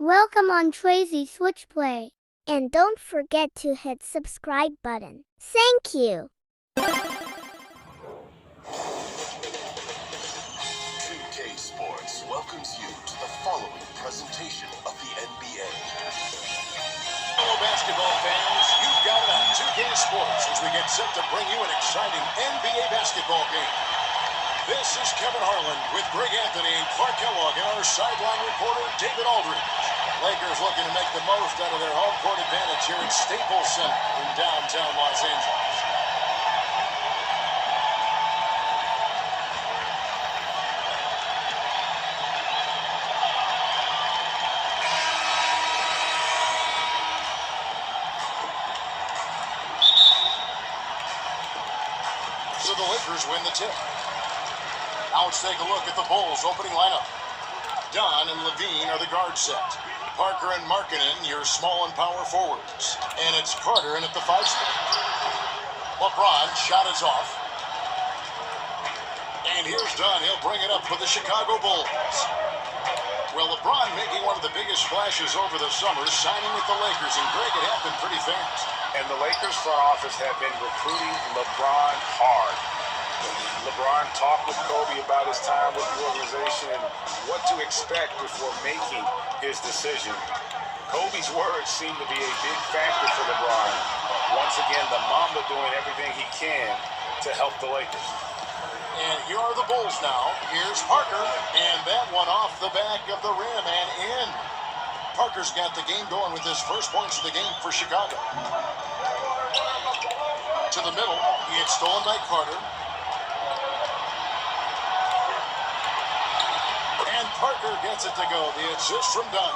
Welcome on Tracy Switchplay. And don't forget to hit subscribe button. Thank you. 2K Sports welcomes you to the following presentation of the NBA. Hello basketball fans, you've got it on 2K Sports as we get set to bring you an exciting NBA basketball game. This is Kevin Harlan with Greg Anthony and Clark Kellogg and our sideline reporter David Aldridge. Lakers looking to make the most out of their home court advantage here at Staples Center in downtown Los Angeles. So the Lakers win the tip. Now let's take a look at the Bulls' opening lineup. Dunn and Levine are the guard set. Parker and Markkanen, your small and power forwards. And it's Carter in at the 5 spot. Lebron shot is off. And here's Dunn. He'll bring it up for the Chicago Bulls. Well, LeBron making one of the biggest splashes over the summer, signing with the Lakers. And Greg, it happened pretty fast. And the Lakers front office have been recruiting LeBron hard. LeBron talked with Kobe about his time with the organization and what to expect before making his decision. Kobe's words seem to be a big factor for LeBron. Once again, the Mamba doing everything he can to help the Lakers. And here are the Bulls now. Here's Parker, and that one off the back of the rim and in. Parker's got the game going with his first points of the game for Chicago. To the middle, it's stolen by Carter. And Parker gets it to go. The assist from Dunn.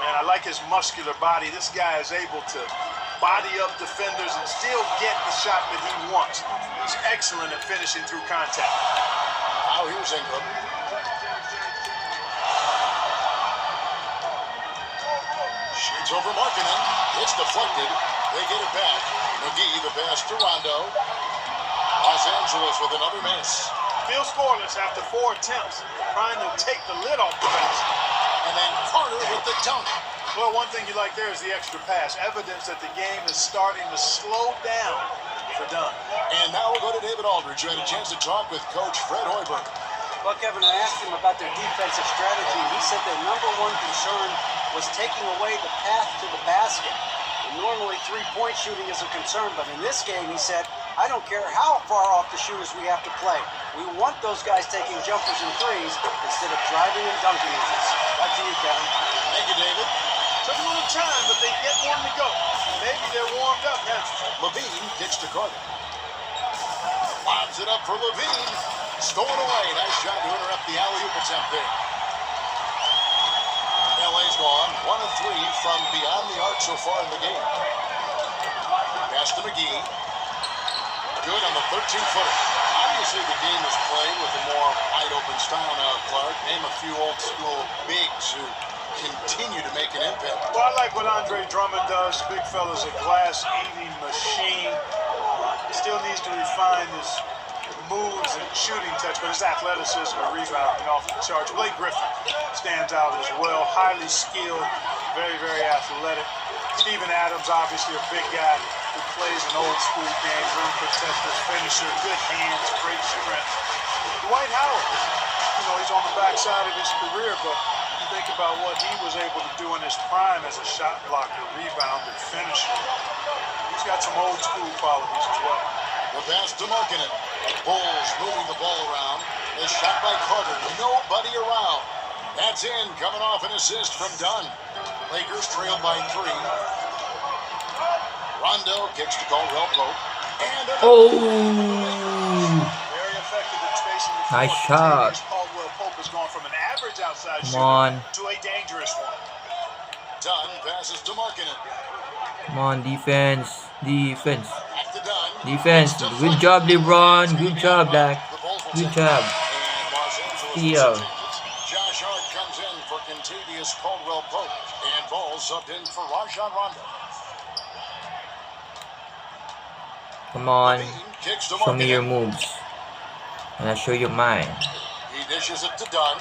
Man, I like his muscular body. This guy is able to body up defenders and still get the shot that he wants. He's excellent at finishing through contact. Now here's Ingram. Shoots over Markkanen. It's deflected. They get it back. McGee, the pass to Rondo. Los Angeles with another miss. Still scoreless after 4 attempts, trying to take the lid off the basket. And then Carter with the dunk. Well, one thing you like there is the extra pass. Evidence that the game is starting to slow down for Dunn. And now we'll go to David Aldridge, who had a chance to talk with Coach Fred Hoiberg. Well, Kevin, I asked him about their defensive strategy. He said their number one concern was taking away the path to the basket. And normally, three-point shooting is a concern, but in this game, he said, I don't care how far off the shooters we have to play. We want those guys taking jumpers and threes instead of driving and dunking with us. Back to you, Kevin. Thank you, David. Took a little time, but they get one to go. Maybe they're warmed up now. Levine kicks to Carter. Lobs it up for Levine. Stolen away. Nice job to interrupt the alley-oop attempt there. LA's gone 1 of 3 from beyond the arc so far in the game. Pass to McGee. Good on the 13-footer. Obviously, the game is played with a more wide-open style now, Clark. Name a few old-school bigs who continue to make an impact. Well, I like what Andre Drummond does. Big fella's a glass-eating machine. He still needs to refine his moves and shooting touch, but his athleticism and rebounding off the charts. Blake Griffin stands out as well. Highly skilled, very, very athletic. Steven Adams, obviously a big guy who plays an old-school game, rim protector, finisher, good hands, great strength. Dwight Howard, he's on the backside of his career, but you think about what he was able to do in his prime as a shot blocker, rebounder, finisher. He's got some old-school qualities as well. The pass to Markkanen. Bulls moving the ball around. The shot by Carter. Nobody around. That's in. Coming off an assist from Dunn. Lakers trailed by 3. Rondo kicks to Caldwell Pope. And very effective at spacing the floor. Nice shot. Caldwell Pope has gone from an average outside Come shooter on. to a dangerous one. Dunn passes to Markkanen. Come on, defense. Defense. Back to Dunn. Defense. Good job, Lebron. Good job, Dak. Good job. And Los Angeles Steal. Josh Hart comes in for Contavious Caldwell Pope. And Ball subbed in for Rajon Rondo. Come on. Levine kicks to Show me your Markkanen. moves. And I'll show you mine. He dishes it to Dunn.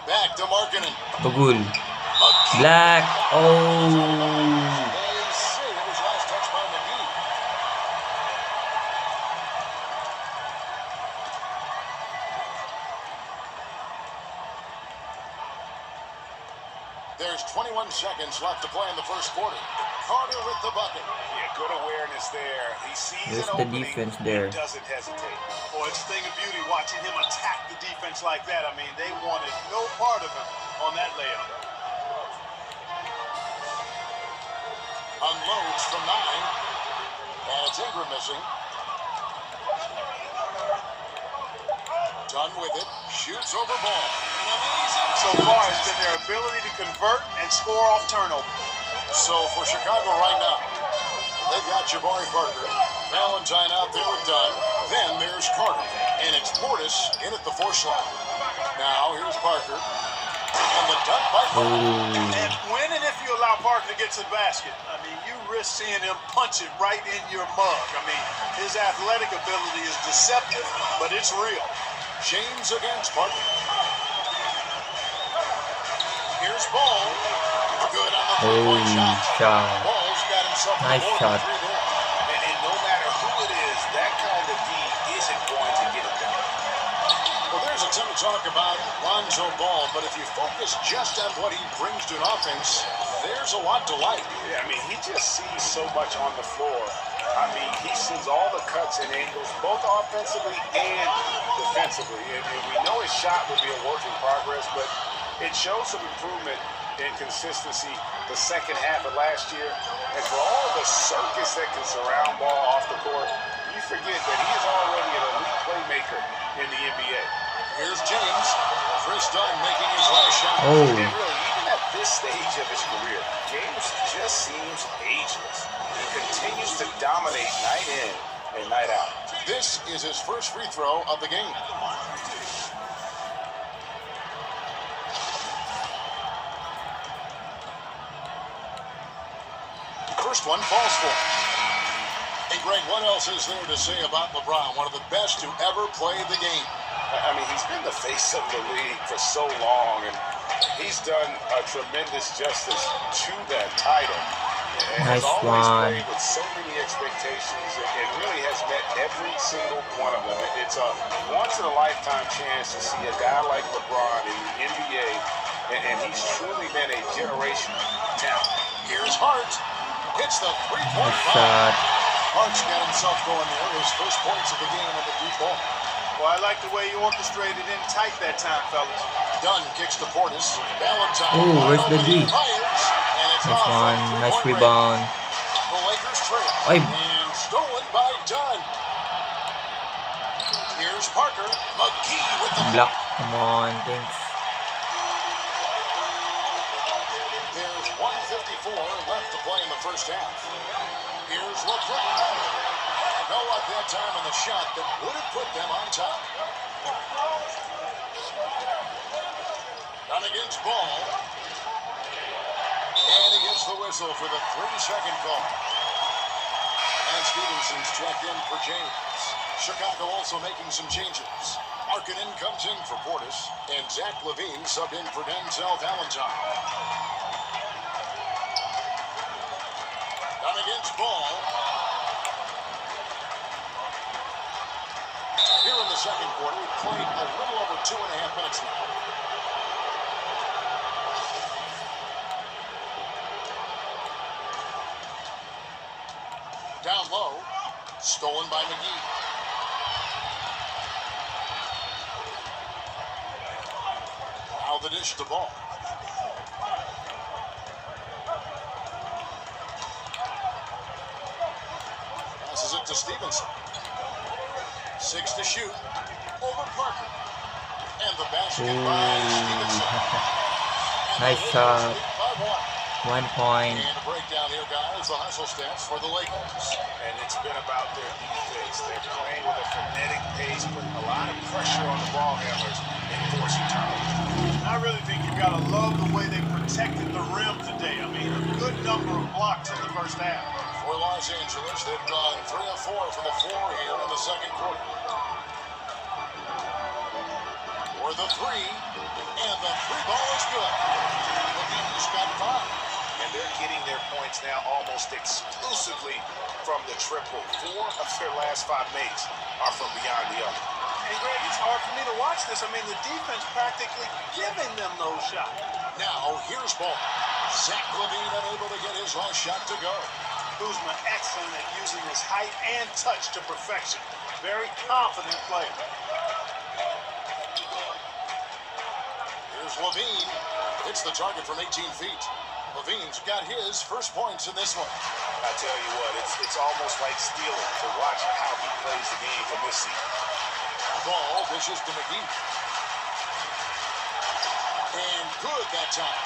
Back to Markkanen. Bagul. Black. Oh. They say it was last touch by McGee. There's 21 seconds left to play in the first quarter. Carter with the bucket. Yeah, good awareness there. He sees There's an the opening defense and there. doesn't hesitate. Boy, it's a thing of beauty watching him attack the defense like that. I mean, they wanted no part of him on that layup. Unloads from 9. And it's Ingram missing. Done with it. Shoots over ball. An amazing So far, it's been their ability to convert and score off turnover. So for Chicago right now, they've got Jabari Parker, Valentine out there with Dunn. Then there's Carter, and it's Portis in at the 4th slot. Now here's Parker, and the dunk by Parker. And when and if you allow Parker to get to the basket, I mean, you risk seeing him punch it right in your mug. I mean, his athletic ability is deceptive, but it's real. James against Parker. Here's Ball. Good on the three-point shot. Ball's got himself Nice the board shot. with 3 there. And no matter who it is, that kind of D isn't going to get it done. Well, there's a ton to talk about Lonzo Ball, but if you focus just on what he brings to an offense, there's a lot to like. Yeah, I mean, he just sees so much on the floor. I mean, he sees all the cuts and angles, both offensively and defensively. And we know his shot will be a work in progress, but it shows some improvement in consistency the second half of last year. And for all the circus that can surround Ball off the court, you forget that he is already an elite playmaker in the NBA. Here's James. Chris Dunn making his last shot. Oh. And really, even at this stage of his career, James just seems ageless. He continues to dominate night in and night out. This is his first free throw of the game. First one falls for him. Hey, Greg, what else is there to say about LeBron? One of the best to ever play the game. I mean, he's been the face of the league for so long, and he's done a tremendous justice to that title. And Nice has always one. played with so many expectations and really has met every single one of them. It's a once-in-a-lifetime chance to see a guy like LeBron in the NBA, and he's truly been a generational talent. Here's Hart. Hits the three-point Nice line. shot. Hart's got himself going there. His first points of the game on the deep ball. Well, I like the way he orchestrated in tight that time, fellas. Dunn kicks to Portis. Valentine. Oh, where's the D? Fires, and it's Nice off one. from Nice three-point rebound. range. The Lakers trail. Oi. And stolen by Dunn. Here's Parker. McGee with the Block. Come on, thanks. There's 1:54 left to play in the first half. Here's Lebron. No luck that time on the shot that would have put them on top. Done against Ball. And he gets the whistle for the 3-second call. And Stevenson's checked in for James. Chicago also making some changes. Markkanen comes in for Portis, and Zach LaVine subbed in for Denzel Valentine. Done against Ball. Here in the second quarter, we've played a little over 2.5 minutes now. Down low, stolen by McGee. Now the dish to Ball. Passes it to Stevenson. 6 to shoot. Over Parker. And the basket by Stevenson. And Nice the shot. Lakers lead by 1. 1 point. And a breakdown here, guys. The hustle stats for the Lakers. And it's been about their defense. They're playing with a frenetic pace, putting a lot of pressure on the ball handlers and forcing turnovers. I really think you got to love the way they protected the rim today. I mean, a good number of blocks in the first half. For Los Angeles, they've gone 3 of 4 from the floor here in the second quarter. For the three, and the three ball is good. McGee's He's got 5. And they're getting their points now almost exclusively from the triple. 4 of their last 5 makes are from beyond the arc. And Greg, it's hard for me to watch this. I mean, the defense practically giving them those shots. Now, here's ball. Zach LaVine unable to get his last shot to go. Kuzma excellent at using his height and touch to perfection. Very confident player. Here's LaVine. Hits the target from 18 feet. LaVine's got his first points in this one. I tell you what, it's almost like stealing to watch how he plays the game from this seat. Ball dishes to McGee. And good that time.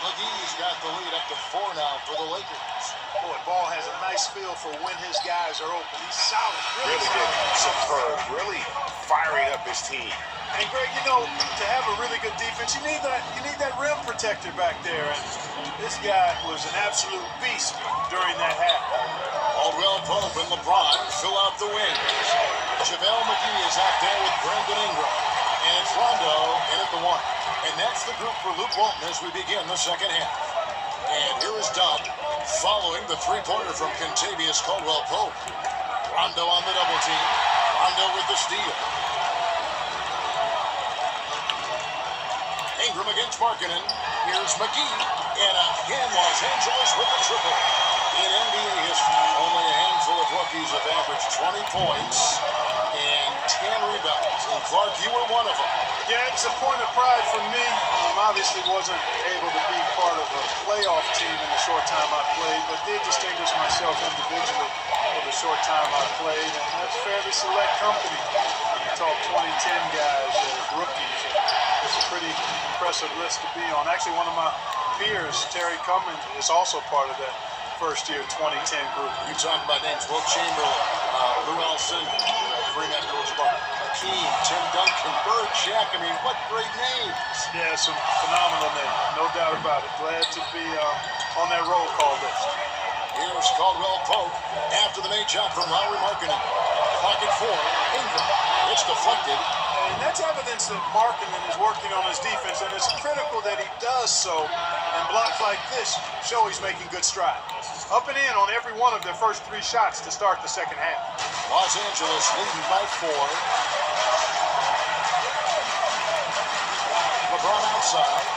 McGee's got the lead up to 4 now for the Lakers. Boy, Ball has a nice feel for when his guys are open. He's solid, Really solid. good, superb, really firing up his team. And Greg, you know, to have a really good defense, you need that rim protector back there. And this guy was an absolute beast during that half. Caldwell Pope and LeBron fill out the wings. JaVale McGee is out there with Brandon Ingram. And it's Rondo in at the 1. And that's the group for Luke Walton as we begin the second half. And here is Dunn following the three-pointer from Kentavious Caldwell Pope. Rondo on the double team. Rondo with the steal. Ingram against Markkanen. Here's McGee. And again, Los Angeles with the triple. In NBA history, only a handful of rookies have averaged 20 points and 10 rebounds. And Clark, you were one of them. Yeah, it's a point of pride for me. Obviously wasn't able to be part of a playoff team in the short time I played, but did distinguish myself individually for the short time I played. And that's fairly select company. You talk 2010 guys as rookies. It's a pretty impressive list to be on. Actually, one of my peers, Terry Cummins, is also part of that first-year 2010 group. You talk about names, Will Chamberlain, Lou Alcindor, Kareem Abdul-Jabbar, Hakeem, Tim Duncan, Bird, Shaq. I mean, what great names. Yeah, some phenomenal names, no doubt about it. Glad to be on that roll call list. Here's Caldwell Pope after the made shot from Lowry Markkanen. Pocket 4, Ingram. It's deflected. And that's evidence that Markkanen is working on his defense, and it's critical that he does so. And blocks like this show he's making good strides. Up and in on every one of their first 3 shots to start the second half. Los Angeles leading by 4. LeBron outside.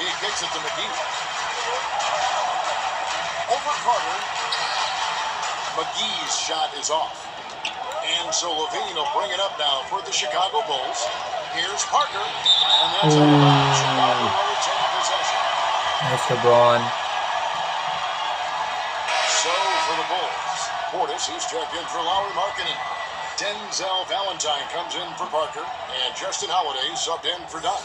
He kicks it to McGee. Over Carter. McGee's shot is off. And so LaVine will bring it up now for the Chicago Bulls. Here's Parker. And that's how Chicago will retain possession. Nice LeBron. So for the Bulls, Portis, he's checked in for Lowry Markkanen. Denzel Valentine comes in for Parker. And Justin Holiday subbed in for Dunn.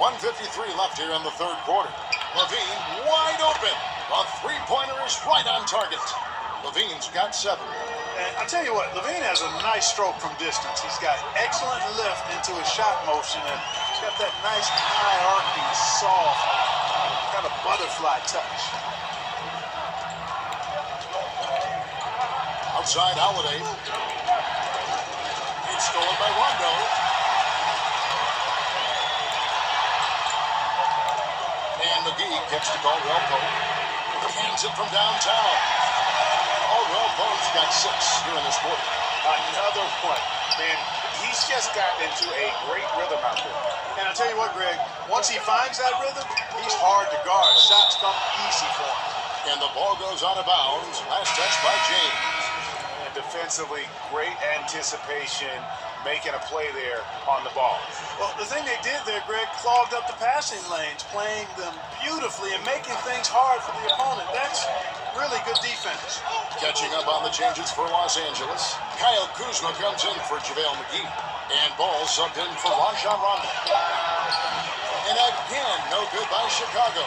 .153 left here in the third quarter. LaVine wide open. A three-pointer is right on target. LaVine's got 7. And I tell you what, LaVine has a nice stroke from distance. He's got excellent lift into his shot motion, and he's got that nice high arcing, soft, kind of butterfly touch. Outside Holiday. It's stolen by Rondo. And McGee kicks to Caldwell Pope. Hands it from downtown. Caldwell Pope's got 6 here in this quarter. Another point. Man, he's just gotten into a great rhythm out there. And I tell you what, Greg, once he finds that rhythm, he's hard to guard. Shots come easy for him. And the ball goes out of bounds. Last touch by James. And defensively, great anticipation, making a play there on the ball. Well, the thing they did there, Greg, clogged up the passing lanes, playing them beautifully and making things hard for the opponent. That's really good defense. Catching up on the changes for Los Angeles. Kyle Kuzma comes in for JaVale McGee. And Ball subbed in for Rajon Rondo. And again, no good by Chicago.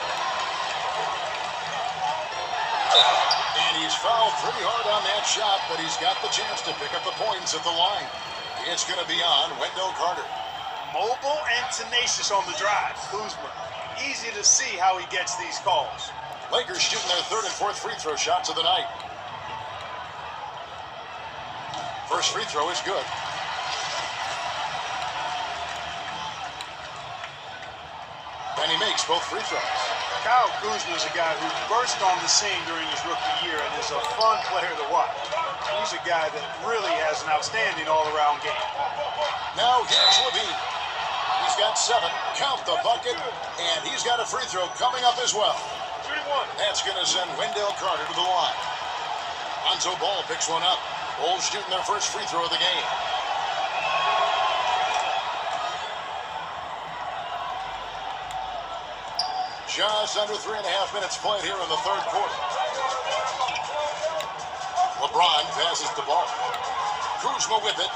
And he's fouled pretty hard on that shot, but he's got the chance to pick up the points at the line. It's going to be on Wendell Carter. Mobile and tenacious on the drive. Kuzma, easy to see how he gets these calls. Lakers shooting their third and fourth free throw shots of the night. First free throw is good. And he makes both free throws. Kyle Kuzma is a guy who burst on the scene during his rookie year and is a fun player to watch. He's a guy that really has an outstanding all-around game. Now here's Levine. He's got 7. Count the bucket. And he's got a free throw coming up as well. 3-1. That's going to send Wendell Carter to the line. Lonzo Ball picks one up. Bulls shooting their first free throw of the game. Just under 3.5 minutes played here in the third quarter. Lebron passes the ball. Kuzma with it.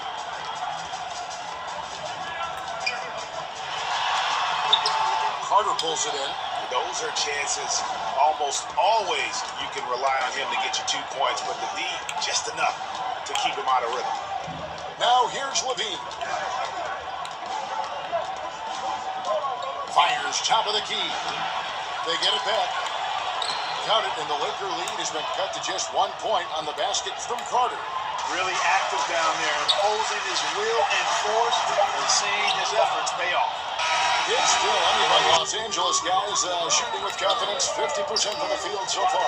Carter pulls it in. Those are chances almost always you can rely on him to get you 2 points, but the D, just enough to keep him out of rhythm. Now here's Levine. Fires top of the key. They get it back. Count it, and the Laker lead has been cut to just 1 point on the basket from Carter. Really active down there, imposing his will and force, and seeing his efforts pay off. It's still anybody. Los Angeles guys shooting with confidence, 50% from the field so far.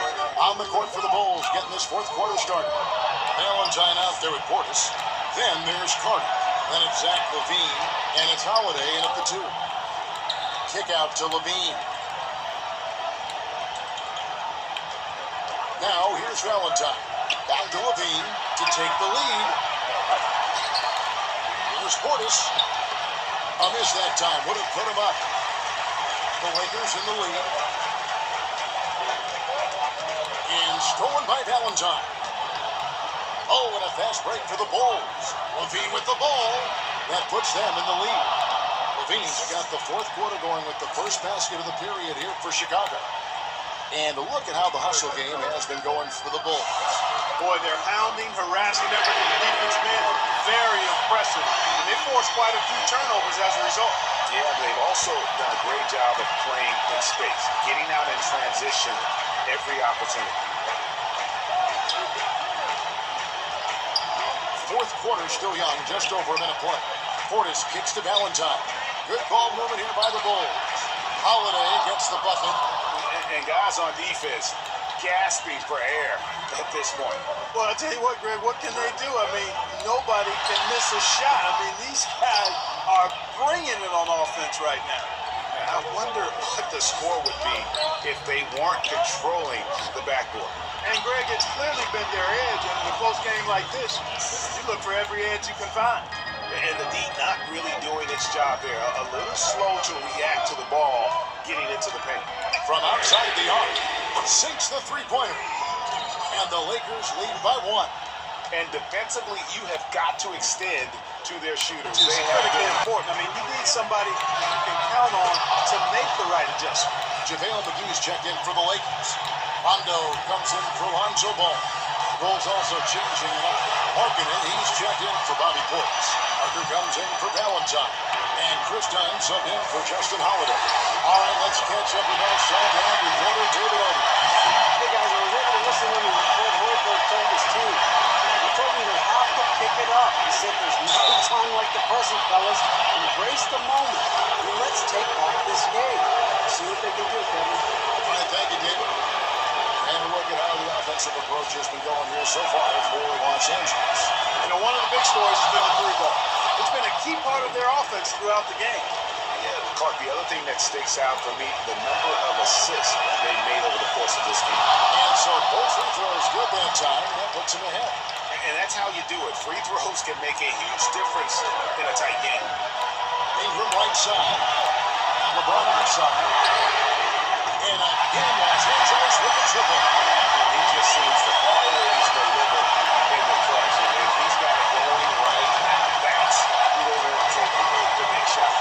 On the court for the Bulls, getting this fourth quarter started. Valentine out there with Portis. Then there's Carter. Then it's Zach Levine, and it's Holiday in at the 2. Kick out to Levine. Now here's Valentine. Back to Levine to take the lead. Here's Portis. A miss that time. Would have put him up. The Lakers in the lead. And stolen by Valentine. Oh, and a fast break for the Bulls. Levine with the ball. That puts them in the lead. Levine's got the fourth quarter going with the first basket of the period here for Chicago. And look at how the hustle game has been going for the Bulls. Boy, they're hounding, harassing everything. The defense been very impressive. And they forced quite a few turnovers as a result. Yeah, they've also done a great job of playing in space, getting out in transition every opportunity. Fourth quarter still young, just over a minute play. Portis kicks to Valentine. Good ball movement here by the Bulls. Holiday gets the bucket. And guys on defense gasping for air at this point. Well, I tell you what, Greg, what can they do? I mean, nobody can miss a shot. I mean, these guys are bringing it on offense right now. I wonder what the score would be if they weren't controlling the backboard. And, Greg, it's clearly been their edge. And in a close game like this, you look for every edge you can find. And the D not really doing its job there. A little slow to react to the ball getting into the paint. From outside the arc, sinks the three-pointer. And the Lakers lead by 1. And defensively, you have got to extend to their shooters. It's critically important. I mean, you need somebody you can count on to make the right adjustment. JaVale McGee's checked in for the Lakers. Rondo comes in for Lonzo Ball. Bulls also changing it up. Markkanen, he's checked in for Bobby Portis. Parker comes in for Valentine. And Chris Dunn subbed in for Justin Holiday. All right, let's catch up with our sideline reporter, David Odom. Hey guys, I was able to listen when Fred Hoiberg told his team. He told me they have to pick it up. He said there's no time like the present, fellas. Embrace the moment. And let's take back this game. See what they can do, Kevin. All right, thank you, David. And look at how the offensive approach has been going here so far for Los Angeles. You know, one of the big stories has been the three ball. It's been a key part of their offense throughout the game. Yeah, Clark, the other thing that sticks out for me, the number of assists they made over the course of this game. And so both free throws good that time, and that puts them ahead. And that's how you do it. Free throws can make a huge difference in a tight game. Ingram right side. LeBron outside. And again, Los Angeles with the triple. He just seems to always deliver in the clutch. And he's got it going right now. That's who they want to take the big shot.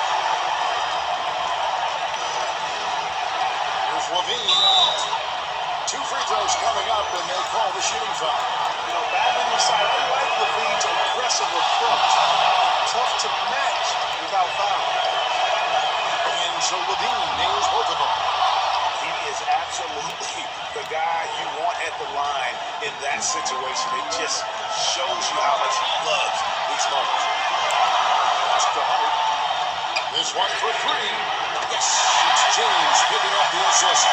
Here's Levine. 2 free throws coming up, and they call the shooting foul. You know, back on the side, I like Levine's aggressive approach. Tough to match without foul. And so Levine nails both of them. He is absolutely the guy you that situation. It just shows you how much he loves these moments. That's the 100. This one for three. Yes, it's James picking up the assist.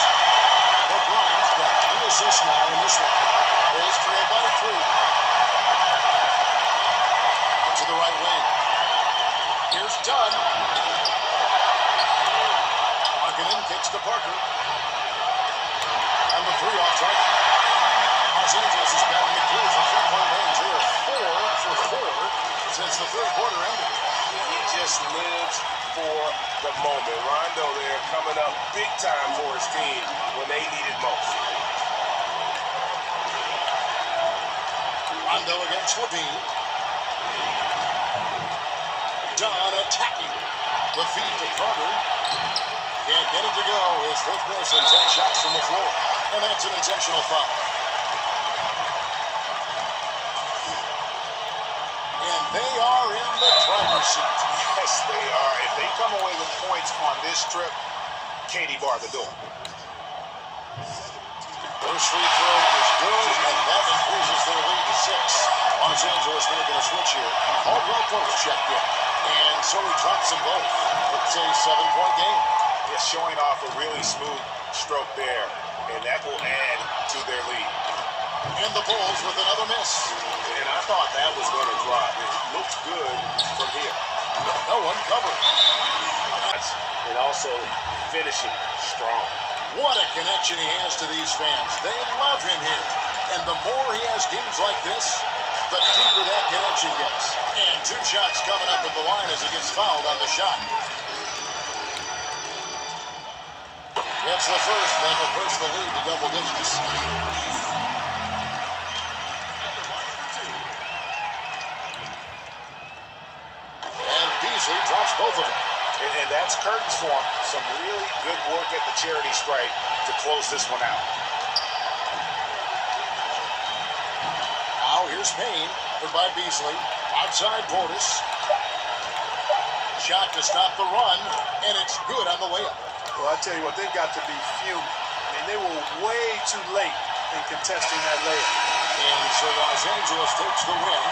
LeBron's got 3 assists now in this one. Bulls trail by 3. To the right wing. Here's Dunn. Markkanen kicks to Parker. And the 3 off target. Los Angeles is batting the clear from 3-point range. They are 4 for 4 since the third quarter ended. He just lives for the moment. Rondo there coming up big time for his team when they need it most. Rondo against Levine. Dunn attacking. The feed to Carter. Can't get it to go. His 5th miss and 10 shots from the floor. And that's an intentional foul. And they are in the driver's seat. Yes, they are. If they come away with points on this trip, Katie bar the door. First free throw is good, and that increases their lead to 6. Los Angeles making a switch here. Caldwell Pope checked in, and so he drops them both. It's a 7-point game. Just showing off a really smooth stroke there, and that will add to their lead. And the Bulls with another miss. And I thought that was going to drop. It looks good from here. No one covered. And also finishing strong. What a connection he has to these fans. They love him here. And the more he has games like this, the deeper that connection gets. And 2 shots coming up at the line as he gets fouled on the shot. That's the first. That will push the lead to double digits. And Beasley drops both of them. And that's curtains for him. Some really good work at the charity stripe to close this one out. Now here's Payne, put by Beasley. Outside Portis. Shot to stop the run, and it's good on the layup. Well, I tell you what, they've got to be fuming. I mean, they were way too late in contesting that layup. And so Los Angeles takes the win.